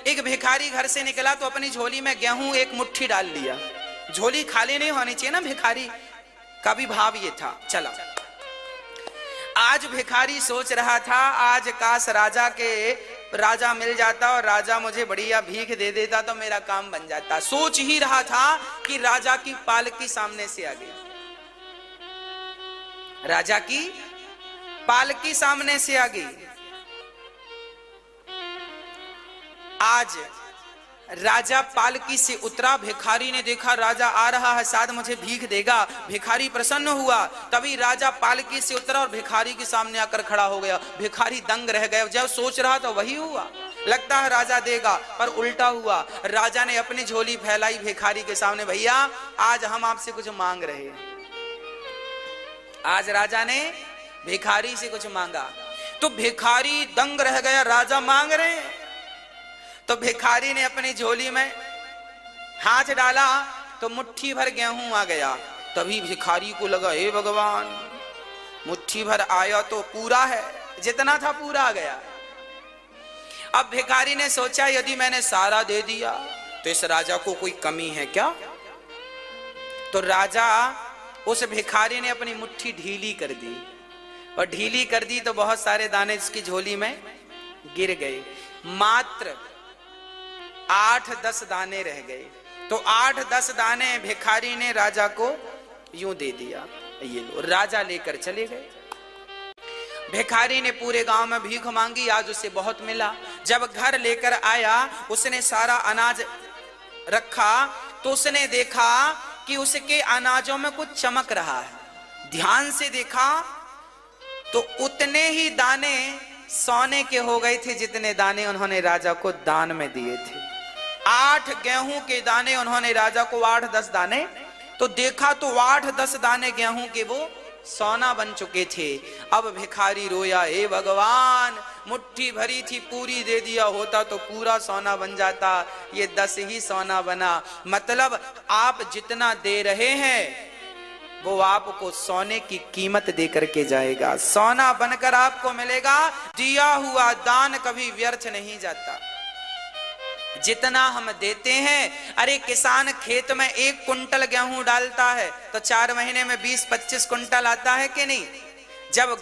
एक भिखारी घर से निकला तो अपनी झोली में गेहूं एक मुट्ठी डाल लिया। झोली खाली नहीं होनी चाहिए ना, भिखारी का भी भाव ये था। चला, आज भिखारी सोच रहा था आज काश राजा मिल जाता और राजा मुझे बढ़िया भीख दे देता तो मेरा काम बन जाता। सोच ही रहा था कि राजा की पालकी सामने से आ गई। राजा की पालकी सामने से आ गई। आज राजा पालकी से उतरा, भिखारी ने देखा राजा आ रहा है, शायद मुझे भीख देगा। भिखारी प्रसन्न हुआ, तभी राजा पालकी से उतरा और भिखारी के सामने आकर खड़ा हो गया। भिखारी दंग रह गया, जब सोच रहा था वही हुआ, लगता है राजा देगा, पर उल्टा हुआ। राजा ने अपनी झोली फैलाई भिखारी के सामने, भैया आज हम आपसे कुछ मांग रहे हैं। आज राजा ने भिखारी से कुछ मांगा तो भिखारी दंग रह गया, राजा मांग रहे हैं। तो भिखारी ने अपनी झोली में हाथ डाला तो मुट्ठी भर गेहूं आ गया। तभी भिखारी को लगा हे भगवान, मुट्ठी भर आया तो पूरा है, जितना था पूरा आ गया। अब भिखारी ने सोचा यदि मैंने सारा दे दिया तो इस राजा को कोई कमी है क्या। तो राजा, उस भिखारी ने अपनी मुट्ठी ढीली कर दी, और ढीली कर दी तो बहुत सारे दाने इसकी झोली में गिर गए। मात्र 8-10 दाने रह गए। तो 8-10 दाने भिखारी ने राजा को यूं दे दिया, ये लो। राजा लेकर चले गए। भिखारी ने पूरे गांव में भीख मांगी, आज उसे बहुत मिला। जब घर लेकर आया, उसने सारा अनाज रखा तो उसने देखा कि उसके अनाजों में कुछ चमक रहा है। ध्यान से देखा तो उतने ही दाने सोने के हो गए थे जितने दाने उन्होंने राजा को दान में दिए थे। 8 गेहूं के दाने उन्होंने राजा को 8-10 दाने, तो देखा तो 8-10 दाने गेहूं के वो सोना बन चुके थे। अब भिखारी रोया, हे भगवान, मुट्ठी भरी थी पूरी दे दिया होता तो पूरा सोना बन जाता, ये 10 ही सोना बना। मतलब आप जितना दे रहे हैं वो आपको सोने की कीमत दे करके जाएगा, सोना बनकर आपको मिलेगा। दिया हुआ दान कभी व्यर्थ नहीं जाता। जितना हम देते हैं, अरे किसान खेत में 1 कुंटल गेहूं डालता है तो 4 महीने में 20-25 कुंटल आता है कि नहीं। जब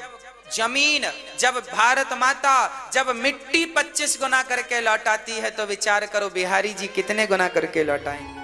जमीन, जब भारत माता, जब मिट्टी 25 गुना करके लौटाती है तो विचार करो बिहारी जी कितने गुना करके लौटाएंगे।